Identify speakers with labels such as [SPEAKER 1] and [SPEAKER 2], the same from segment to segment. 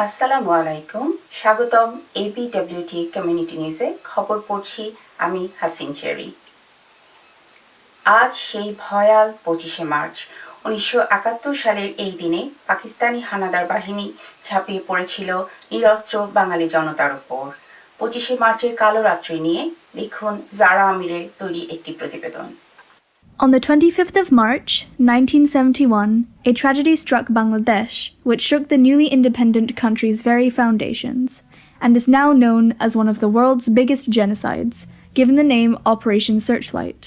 [SPEAKER 1] আসসালামু আলাইকুম, স্বাগতম এবিডব্লিউটি কমিউনিটি নিউজে। খবর পড়ছি আমি হাসিন চেরি। আজ সেই ভয়াল 25শে মার্চ। 1971 সালের এই দিনে পাকিস্তানি হানাদার বাহিনী ঝাঁপিয়ে পড়েছিল নিরস্ত্র বাঙালি জনতার ওপর। 25শে মার্চের কালো রাত্রি নিয়ে দেখুন জারা আমিরের তৈরি একটি প্রতিবেদন।
[SPEAKER 2] On the 25th of March, 1971, a tragedy struck Bangladesh, which shook the newly independent country's very foundations, and is now known as one of the world's biggest genocides, given the name Operation Searchlight.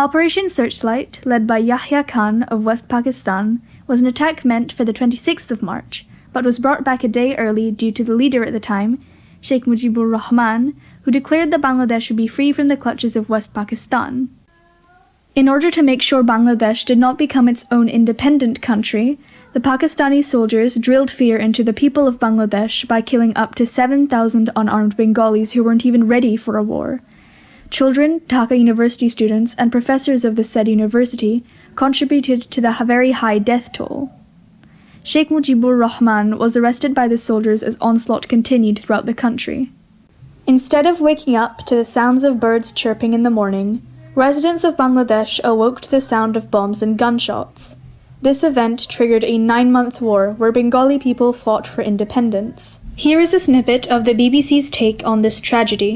[SPEAKER 2] Operation Searchlight, led by Yahya Khan of West Pakistan, was an attack meant for the 26th of March, but was brought back a day early due to the leader at the time, Sheikh Mujibur Rahman, who declared that Bangladesh would be free from the clutches of West Pakistan. In order to make sure Bangladesh did not become its own independent country, the Pakistani soldiers drilled fear into the people of Bangladesh by killing up to 7,000 unarmed Bengalis who weren't even ready for a war. Children, Dhaka University students, and professors of the said university contributed to the very high death toll. Sheikh Mujibur Rahman was arrested by the soldiers as onslaught continued throughout the country. Instead of waking up to the sounds of birds chirping in the morning, residents of Bangladesh awoke to the sound of bombs and gunshots. This event triggered a 9-month war where Bengali people fought for independence. Here is a snippet of the BBC's take on this tragedy.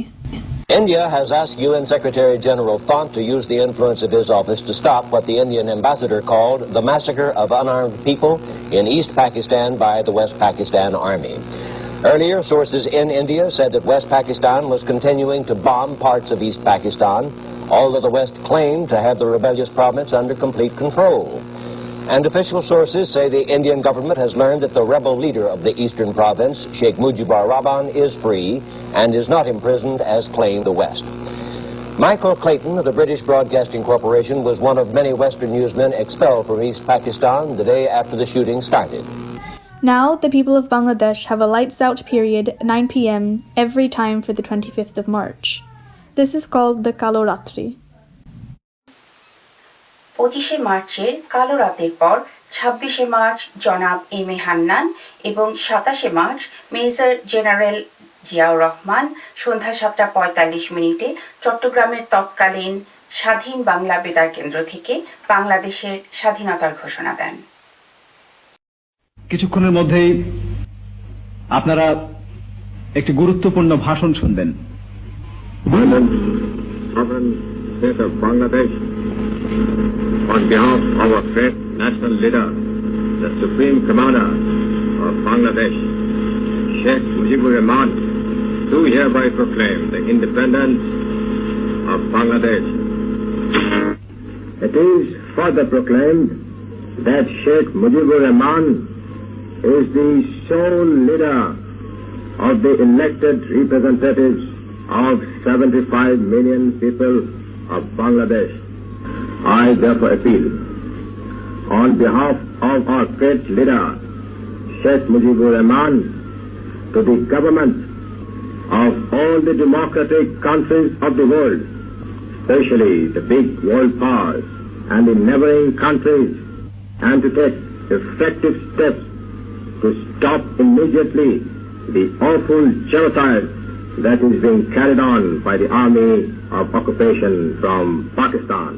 [SPEAKER 3] India has asked UN Secretary General Font to use the influence of his office to stop what the Indian ambassador called the massacre of unarmed people in East Pakistan by the West Pakistan Army. Earlier, sources in India said that West Pakistan was continuing to bomb parts of East Pakistan, although the West claimed to have the rebellious province under complete control. And official sources say the Indian government has learned that the rebel leader of the eastern province, Sheikh Mujibur Rahman, is free and is not imprisoned as claimed the West. Michael Clayton of the British Broadcasting Corporation was one of many Western newsmen expelled from East Pakistan the day after the shooting started.
[SPEAKER 2] Now, the people of Bangladesh have a lights-out period at 9 p.m. every time for the 25th of March. This is called the Kalo Ratri.
[SPEAKER 1] 25শে মার্চের কালো রাতের পর 26শে March জনাব M A Hannan এবং 27শে March major general Ziaur Rahman সন্ধ্যা 7:45 চট্টগ্রামের তৎকালীন স্বাধীন বাংলা বেতার কেন্দ্র থেকে বাংলাদেশের স্বাধীনতার ঘোষণা দেন।
[SPEAKER 4] কিছুক্ষণের মধ্যেই আপনারা একটি গুরুত্বপূর্ণ ভাষণ শুনবেন।
[SPEAKER 5] Sovereign state of Bangladesh, on behalf of our great national leader, the Supreme Commander of Bangladesh, Sheikh Mujibur Rahman, do hereby proclaim the independence of Bangladesh. It is further proclaimed that Sheikh Mujibur Rahman is the sole leader of the elected representatives of 75 million people of Bangladesh. I therefore appeal on behalf of our great leader, Sheikh Mujibur Rahman, to the government of all the democratic countries of the world, especially the big world powers and the neighboring countries, and to take effective steps to stop immediately the awful genocide that is being carried on by the army of occupation from Pakistan.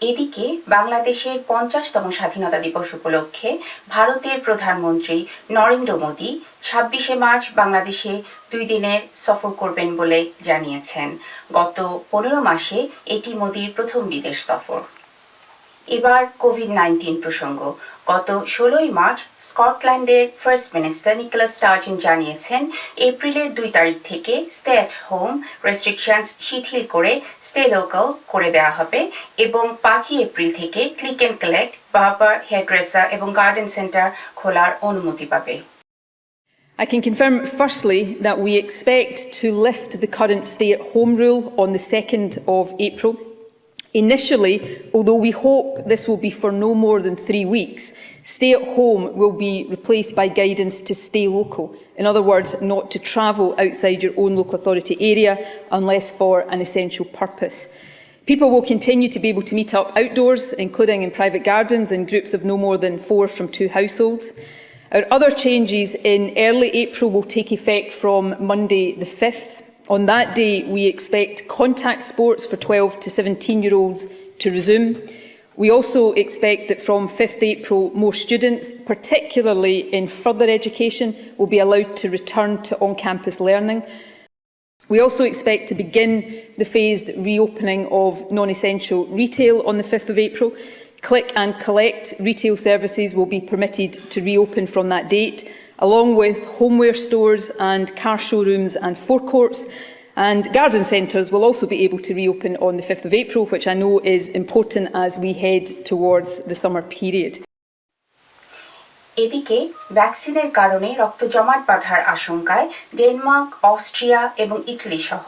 [SPEAKER 1] এদিকে বাংলাদেশের 50তম স্বাধীনতা দিবস উপলক্ষে ভারতের প্রধানমন্ত্রী Narendra Modi 26শে March বাংলাদেশে 2 দিনের সফর করবেন বলে জানিয়েছেন। গত 15 মাসে এটি মোদীর প্রথম বিদেশ সফর। এবার কোভিড-19 প্রসঙ্গ। গত 16 মার্চ স্কটল্যান্ডের ফার্স্ট মিনিস্টার নিকোলাস স্টার্জন জানিয়েছেন এপ্রিলের 2 তারিখ থেকে স্টে অ্যাট হোম রেস্ট্রিকশনস শিথিল করে স্টে লোকাল করে দেওয়া হবে এবং 5 এপ্রিল থেকে click and collect, barber, hairdresser এবং গার্ডেন সেন্টার খোলার অনুমতি পাবে।
[SPEAKER 6] I can confirm firstly that we expect to lift the current stay-at-home rule on the 2nd of April. Initially, although we hope this will be for no more than 3 weeks, stay at home will be replaced by guidance to stay local. In other words, not to travel outside your own local authority area unless for an essential purpose. People will continue to be able to meet up outdoors, including in private gardens in groups of no more than 4 from 2 households. Our other changes in early April will take effect from Monday the 5th. On that day, we expect contact sports for 12 to 17-year-olds to resume. We also expect that from 5th April, more students, particularly in further education, will be allowed to return to on-campus learning. We also expect to begin the phased reopening of non-essential retail on the 5th of April. Click and collect retail services will be permitted to reopen from that date, along with homeware stores and car showrooms and forecourts. And garden centres will also be able to reopen on the 5th of April, which I know is important as we head towards the summer period.
[SPEAKER 1] এদিকে ভ্যাকসিনের কারণে রক্ত জমাট বাঁধার আশঙ্কায় Denmark, Austria এবং Italy সহ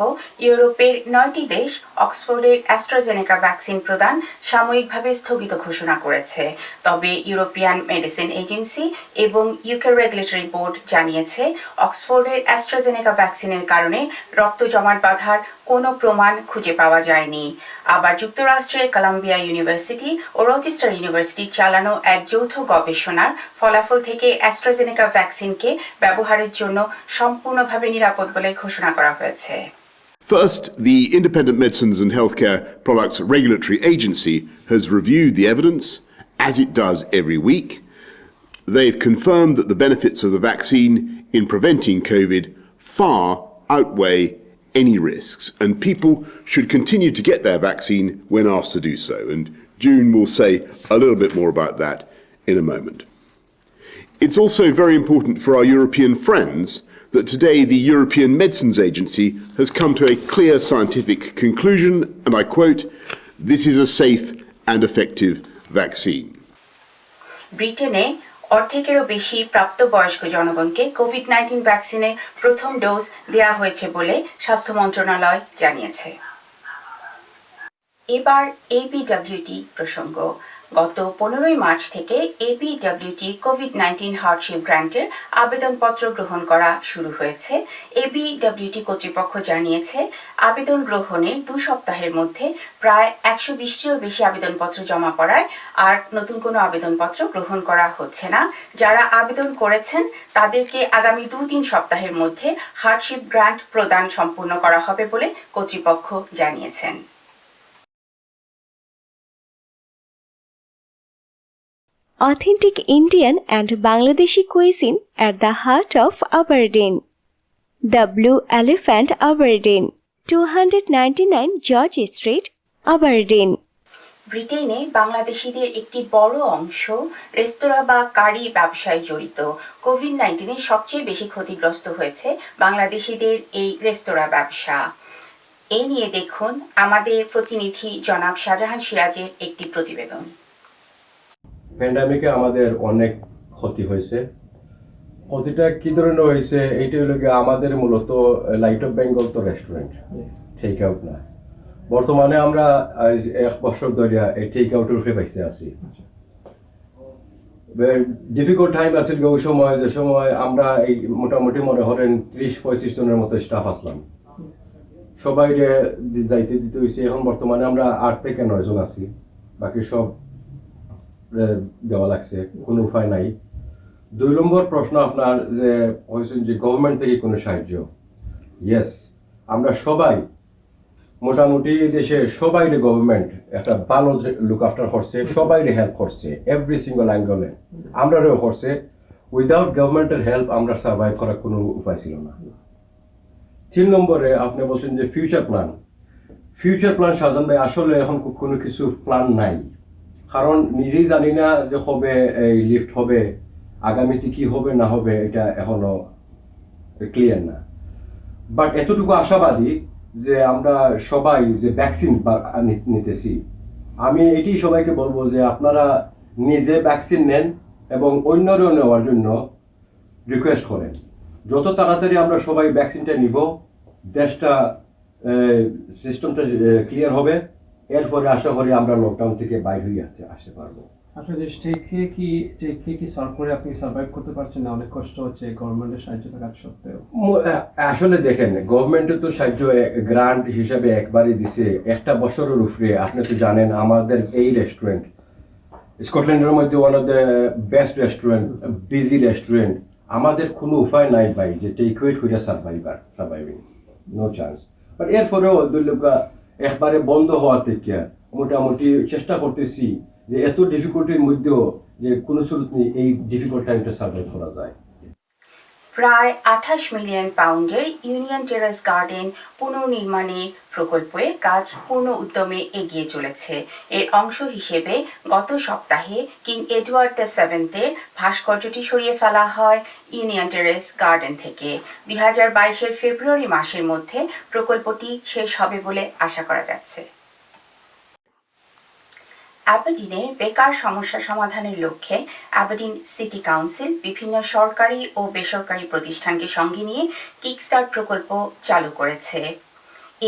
[SPEAKER 1] ইউরোপের 9টি দেশ অক্সফোর্ডের অ্যাস্ট্রাজেনেকা ভ্যাকসিন প্রদান সাময়িকভাবে স্থগিত ঘোষণা করেছে। তবে ইউরোপিয়ান মেডিসিন এজেন্সি এবং ইউকে রেগুলেটরি বোর্ড জানিয়েছে অক্সফোর্ডের অ্যাস্ট্রাজেনেকা ভ্যাকসিনের কারণে রক্ত জমাট বাঁধার কোনো প্রমাণ খুঁজে পাওয়া যায়নি। আবার যুক্তরাষ্ট্রের কলাম্বিয়া ইউনিভার্সিটি ও রচেস্টার ইউনিভার্সিটি চালানো এক যৌথ গবেষণার ফলাফল থেকে অ্যাস্ট্রাজেনেকা ভ্যাকসিনকে ব্যবহারের জন্য সম্পূর্ণভাবে নিরাপদ বলে ঘোষণা করা হয়েছে।
[SPEAKER 7] First, the Independent Medicines and Healthcare Products Regulatory Agency has reviewed the evidence, as it does every week. They've confirmed that the benefits of the vaccine in preventing COVID far outweigh any risks, and people should continue to get their vaccine when asked to do so. And June will say a little bit more about that in a moment. It's also very important for our European friends that today the European Medicines Agency has come to a clear scientific conclusion, and I quote, "This is a safe and effective vaccine."
[SPEAKER 1] ব্রিটেনে অর্ধেকেরও বেশি প্রাপ্তবয়স্ক জনগণকে COVID-19 ভ্যাকসিনের প্রথম dose দেওয়া হয়েছে বলে স্বাস্থ্য মন্ত্রণালয় জানিয়েছে। এবার এপিডব্লিউটি প্রসঙ্গ। গত 15 মার্চ থেকে এপিডব্লিউটি কোভিড-19 হার্ডশিপ গ্র্যান্টের আবেদনপত্র গ্রহণ করা শুরু হয়েছে। এপিডব্লিউটি কর্তৃপক্ষ জানিয়েছে আবেদন গ্রহণের 2 সপ্তাহের মধ্যে প্রায় 120টিরও বেশি আবেদনপত্র জমা পড়ায় আর নতুন কোনো আবেদনপত্র গ্রহণ করা হচ্ছে না। যারা আবেদন করেছেন তাদেরকে আগামী 2-3 সপ্তাহের মধ্যে হার্ডশিপ গ্র্যান্ট প্রদান সম্পূর্ণ করা হবে বলে কর্তৃপক্ষ জানিয়েছেন।
[SPEAKER 8] Authentic Indian and Bangladeshi cuisine at the heart of Aberdeen. The Blue Elephant Aberdeen, 299 George Street, Aberdeen.
[SPEAKER 1] ব্রিটেনে বাংলাদেশিদের একটি বড় অংশ রেস্তোরাঁ বা কারি ব্যবসায় জড়িত। কোভিড-19 সবচেয়ে বেশি ক্ষতিগ্রস্ত হয়েছে বাংলাদেশিদের এই রেস্তোরাঁ ব্যবসা। এই নিয়ে দেখুন আমাদের প্রতিনিধি জনাব শাহজাহান সিরাজের একটি প্রতিবেদন।
[SPEAKER 9] প্যান্ডামিকে আমাদের অনেক ক্ষতি হয়েছে। ক্ষতিটা কি ধরনের হয়েছে এইটা হলো আমাদের মূলত লাইট অফ বেঙ্গল তো রেস্টুরেন্ট, টেক আউট না। বর্তমানে আমরা 1 বছর ধরে এই টেক আউটের উপরে পাইছে আছি। ডিফিকাল্ট টাইম আছিল ওই সময়, যে সময় আমরা এই মোটামুটি মনে করেন 30-35 জনের মতো স্টাফ আসলাম, সবাই যাইতে দিতে হয়েছে। এখন বর্তমানে আমরা 8 থেকে 9 জন আছি, বাকি সব দেওয়া লাগছে, কোনো উপায় নাই। 2 নম্বর প্রশ্ন আপনার যে হয়েছেন যে গভর্নমেন্ট থেকে কোনো সাহায্য। ইয়েস, আমরা সবাই মোটামুটি দেশে সবাই গভর্নমেন্ট একটা ভালো লুক আফটার করছে, সবাই হেল্প করছে, এভরি সিঙ্গল অ্যাঙ্গলে আমরাও করছে। উইদাউট গভর্নমেন্টের হেল্প আমরা সার্ভাইভ করার কোনো উপায় ছিল না। 3 নম্বরে আপনি বলছেন যে ফিউচার প্ল্যান শাহজাহান ভাই, আসলে এখন কোনো কিছু প্ল্যান নাই, কারণ নিজেই জানি না যে হবে এই লিফট হবে, আগামীতে কি হবে না হবে এটা এখনো ক্লিয়ার না। বাট এতটুকু আশাবাদী যে আমরা সবাই যে ভ্যাকসিন নিতেছি, আমি এটি সবাইকে বলবো যে আপনারা নিজে ভ্যাকসিন নেন এবং অন্যরাও নেওয়ার জন্য রিকোয়েস্ট করেন। যত তাড়াতাড়ি আমরা সবাই ভ্যাকসিনটা নিব, দেশটা সিস্টেমটা ক্লিয়ার হবে, এরপরে আশা করি আমরা লকডাউন থেকে বাইরে হয়ে আসতে পারবো।
[SPEAKER 10] আসলে স্টেক খেয়ে কি সলভ করে আপনি সার্ভাইভ করতে পারছেন না? অনেক কষ্ট হচ্ছে গভর্নমেন্টের সাহায্য থাকার সত্ত্বেও।
[SPEAKER 9] আসলে দেখেন, গভর্নমেন্টের তো সাহায্য গ্রান্ট হিসাবে একবারই দিছে 1 বছরের উপরে। আপনি তো জানেন আমাদের এই রেস্টুরেন্ট স্কটল্যান্ডের মধ্যে one of the best restaurant, busy restaurant. আমাদের কোনো উপায় নাই ভাই যে টেক ওয়েট হইয়া সার্ভাইভিং, নো চান্স। বাট এরপরেও দুর্লভা একবারে বন্ধ হওয়া থেকে মোটামুটি চেষ্টা করতেছি যে এত ডিফিকাল্টির মধ্যেও যে কোনো সুরত নেই এই ডিফিকাল্ট টাইমটা সার্ভাইভ করা যায়।
[SPEAKER 1] প্রায় 28 মিলিয়ন পাউন্ডের ইউনিয়ন টেরেস গার্ডেন পুনর্নির্মাণের প্রকল্পের কাজ পূর্ণ উদ্যমে এগিয়ে চলেছে। এর অংশ হিসেবে গত সপ্তাহে কিং এডওয়ার্ড VII ভাস্কর্যটি সরিয়ে ফেলা হয় ইউনিয়ন টেরেস গার্ডেন থেকে। 2022 ফেব্রুয়ারি মাসের মধ্যে প্রকল্পটি শেষ হবে বলে আশা করা যাচ্ছে। অ্যাবারডিনের বেকার সমস্যা সমাধানের লক্ষ্যে অ্যাবারডিন সিটি কাউন্সিল বিভিন্ন সরকারি ও বেসরকারি প্রতিষ্ঠানকে সঙ্গে নিয়ে কিকস্টার্ট প্রকল্প চালু করেছে।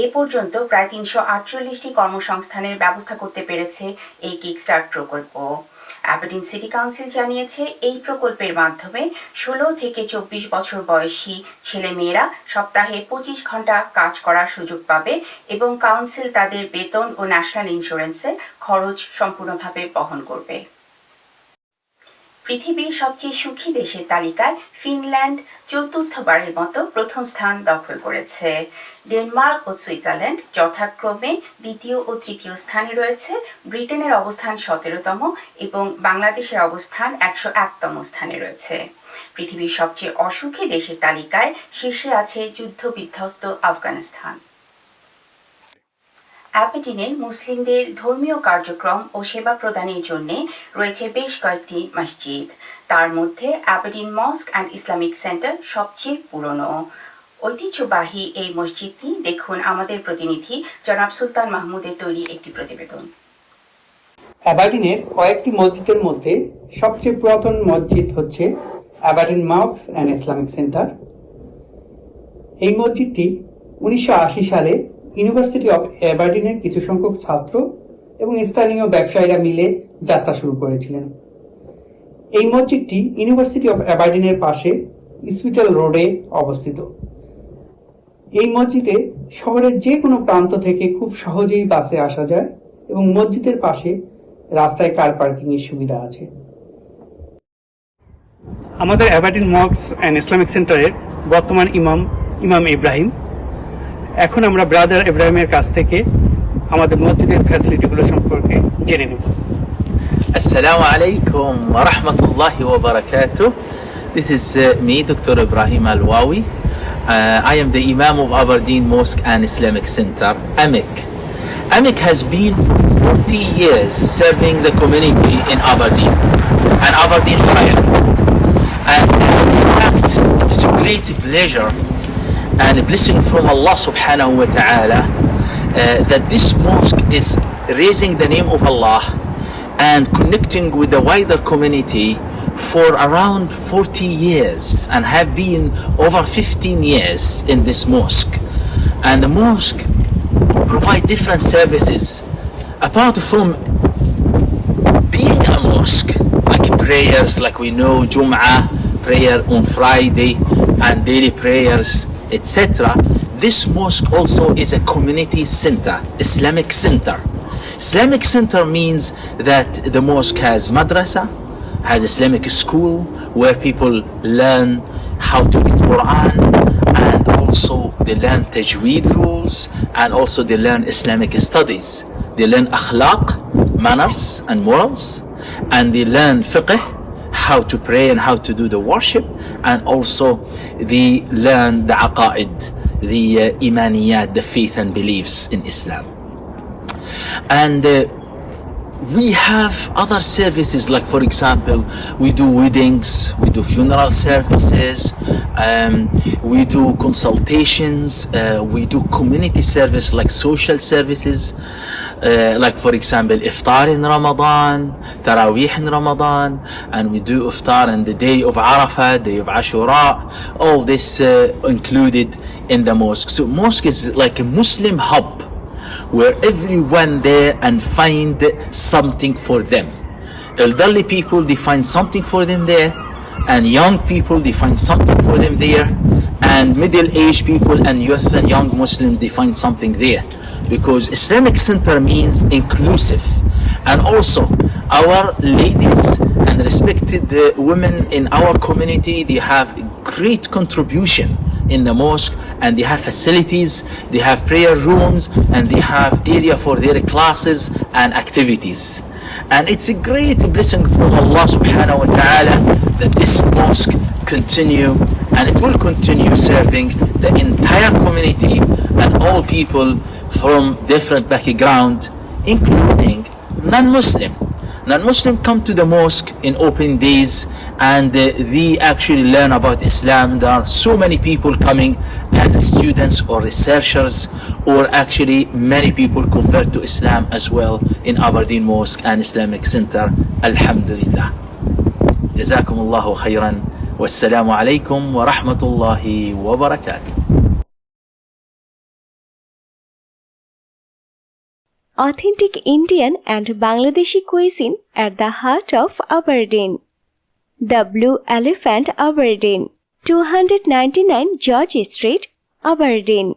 [SPEAKER 1] এ পর্যন্ত প্রায় 348টি কর্মসংস্থানের ব্যবস্থা করতে পেরেছে এই কিকস্টার্ট প্রকল্প। অ্যাবারডিন সিটি কাউন্সিল জানিয়েছে এই প্রকল্পের মাধ্যমে 16 থেকে 24 বছর বয়সী ছেলেমেয়েরা সপ্তাহে 25 ঘন্টা কাজ করার সুযোগ পাবে এবং কাউন্সিল তাদের বেতন ও ন্যাশনাল ইন্স্যুরেন্সের খরচ সম্পূর্ণভাবে বহন করবে। পৃথিবীর সবচেয়ে সুখী দেশের তালিকায় ফিনল্যান্ড চতুর্থবারের মতো প্রথম স্থান দখল করেছে। ডেনমার্ক ও সুইজারল্যান্ড যথাক্রমে দ্বিতীয় ও তৃতীয় স্থানে রয়েছে। ব্রিটেনের অবস্থান 17তম এবং বাংলাদেশের অবস্থান 101তম স্থানে রয়েছে। পৃথিবীর সবচেয়ে অসুখী দেশের তালিকায় শীর্ষে আছে যুদ্ধবিধ্বস্ত আফগানিস্তান। অ্যাবারডিনের মুসলিমদের ধর্মীয় কার্যক্রম ও সেবা প্রদানের জন্য রয়েছে বেশ কয়েকটি মসজিদ। তার মধ্যে অ্যাবারডিন মস্ক অ্যান্ড ইসলামিক সেন্টার সবচেয়ে পুরনো। ঐতিহ্যবাহী এই মসজিদটি দেখুন আমাদের প্রতিনিধি জনাব সুলতান মাহমুদের তৈরি একটি প্রতিবেদন।
[SPEAKER 11] অ্যাবারডিনের কয়েকটি মসজিদের মধ্যে সবচেয়ে পুরাতন মসজিদ হচ্ছে অ্যাবারডিন মস্ক অ্যান্ড ইসলামিক সেন্টার। এই মসজিদটি 1980 সালে ইউনিভার্সিটি অফ অ্যাবারডিনের কিছু সংখ্যক ছাত্র এবং স্থানীয় ব্যবসায়ীরা মিলে যাত্রা শুরু করেছিলেন। এই মসজিদটি ইউনিভার্সিটি অফ অ্যাবারডিনের পাশে ইসপিটাল রোডে অবস্থিত। এই মসজিদে শহরের যে কোনো প্রান্ত থেকে খুব সহজেই বাসে আসা যায় এবং মসজিদের পাশে রাস্তায় কার পার্কিং এর সুবিধা আছে।
[SPEAKER 12] আমাদের অ্যাবারডিন মস্ক অ্যান্ড ইসলামিক সেন্টারের বর্তমান ইমাম ইব্রাহিম। এখন আমরা ব্রাদার ইব্রাহিমের কাছ থেকে আমাদের মসজিদের ফ্যাসিলিটিগুলো সম্পর্কে জেনে নেব।
[SPEAKER 13] Assalamu alaikum wa rahmatullahi wa barakatuh. This is me, Dr. Ibrahim Alwawi. I am the Imam of Aberdeen Mosque and Islamic Center, AMIC. AMIC has been for 40 years serving the community in Aberdeen and Aberdeenshire. And in fact, it is a great pleasure and a blessing from Allah subhanahu wa ta'ala that this mosque is raising the name of Allah and connecting with the wider community for around 40 years and have been over 15 years in this mosque. And the mosque provide different services apart from being a mosque, like prayers, like we know Jum'ah, prayer on Friday and daily prayers, etc. This mosque also is a community center, Islamic center. Islamic center means that the mosque has madrasa, has Islamic school where people learn how to read Quran, and also they learn tajweed rules, and also they learn Islamic studies. They learn akhlaq, manners and morals, and they learn fiqh, how to pray and how to do the worship, and also they learn the aqaid, the imaniyat, the faith and beliefs in Islam. And we have other services, like for example we do weddings, we do funeral services, we do consultations, we do community service like social services, like for example iftar in Ramadan, Taraweeh in Ramadan, and we do iftar on the day of Arafah, day of Ashura, all this included in the mosque. So mosque is like a Muslim hub where everyone there and find something for them. Elderly people, they find something for them there, and young people, they find something for them there, and middle-aged people and youth and young Muslims, they find something there. Because Islamic center means inclusive, And also our ladies and respected women in our community, they have great contribution in the mosque, and they have facilities, they have prayer rooms, and they have area for their classes and activities. And it's a great blessing from Allah subhanahu wa ta'ala that this mosque continue, and it will continue serving the entire community and all people from different background, including non-Muslim. Non-Muslim come to the mosque in open days, and they actually learn about Islam. There are so many people coming as students or researchers, or actually many people convert to Islam as well in Aberdeen Mosque and Islamic Center. Alhamdulillah. Jazakum Allahu khairan. Wassalamu alaikum wa rahmatullahi wa barakatuh.
[SPEAKER 8] Authentic Indian and Bangladeshi cuisine at the heart of Aberdeen. The Blue Elephant Aberdeen, 299 George Street, Aberdeen.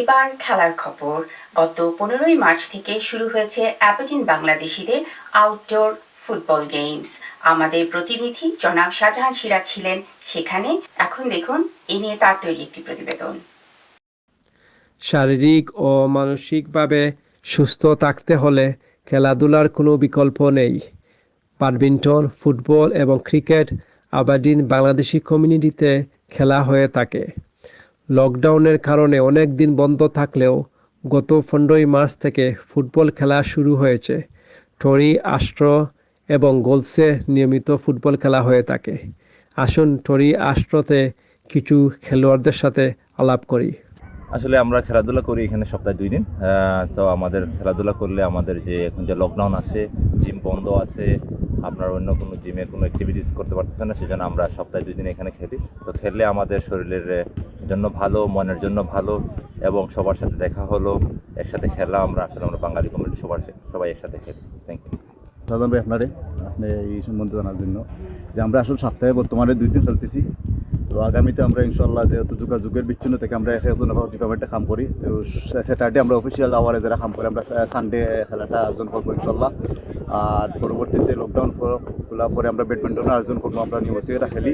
[SPEAKER 1] এবার খেলার খবর। গত 15 March থেকে শুরু হয়েছে অ্যাবারডিন বাংলাদেশিদের outdoor football games. আমাদের প্রতিনিধি জনাব শাহজাহান সিরাজ ছিলেন সেখানে। এখন দেখুন এ নিয়ে তার তৈরি একটি প্রতিবেদন।
[SPEAKER 10] শারীরিক ও মানসিকভাবে সুস্থ থাকতে হলে খেলাধুলার কোনো বিকল্প নেই। ব্যাডমিন্টন, ফুটবল এবং ক্রিকেট আবারডিন বাংলাদেশি কমিউনিটিতে খেলা হয়ে থাকে। লকডাউনের কারণে অনেক দিন বন্ধ থাকলেও গত 15 মার্চ থেকে ফুটবল খেলা শুরু হয়েছে। টরি, আষ্ট্র এবং গোলসে নিয়মিত ফুটবল খেলা হয়ে থাকে। আসুন টরি আষ্ট্রতে কিছু খেলোয়াড়দের সাথে আলাপ করি।
[SPEAKER 14] আসলে আমরা খেলাধুলা করি এখানে সপ্তাহে 2 দিন। তো আমাদের খেলাধুলা করলে আমাদের যে এখন যে লকডাউন আছে, জিম বন্ধ আছে, আপনার অন্য কোনো জিমে কোনো অ্যাক্টিভিটিস করতে পারতেছে না, সেজন্য আমরা সপ্তাহে 2 দিন এখানে খেলি। তো খেললে আমাদের শরীরের জন্য ভালো, মনের জন্য ভালো, এবং সবার সাথে দেখা হলো, একসাথে খেলা। আমরা বাঙালি কমিউনিটি সবাই একসাথে খেলি। Thank you.
[SPEAKER 15] সাধারণ ভাই আপনি এই সম্বন্ধে জানার জন্য যে আমরা আসলে সপ্তাহে বর্তমানে 2 দিন খেলতেছি। তো আগামীতে আমরা ইনশাল্লাহ যেহেতু যোগাযোগের বিচ্ছিন্ন থেকে আমরা একজন ডিপার্টমেন্টে কাম করি, তো স্যাটারডে আমরা অফিসিয়াল আওয়ারে যারা কাম করি আমরা সানডে খেলাটা আয়োজন করবো ইনশাল্লাহ। আর পরবর্তীতে লকডাউন খোলার পরে আমরা ব্যাডমিন্টন আয়োজন করবো, আমরা নিয়মিত এটা খেলি।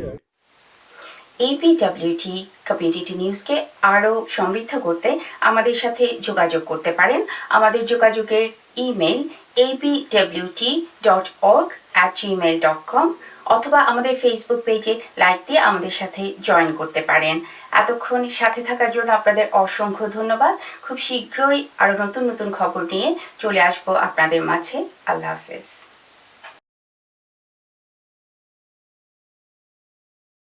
[SPEAKER 1] APWT কমিউনিটি নিউজকে আরও সমৃদ্ধ করতে আমাদের সাথে যোগাযোগ করতে পারেন। আমাদের যোগাযোগের ইমেল apwt.org@gmail.com, অথবা আমাদের ফেসবুক পেজে লাইক দিয়ে আমাদের সাথে জয়েন করতে পারেন। এতক্ষণ সাথে থাকার জন্য আপনাদের অসংখ্য ধন্যবাদ। খুব শীঘ্রই আরও নতুন নতুন খবর নিয়ে চলে আসবো আপনাদের মাঝে। আল্লাহ হাফেজ।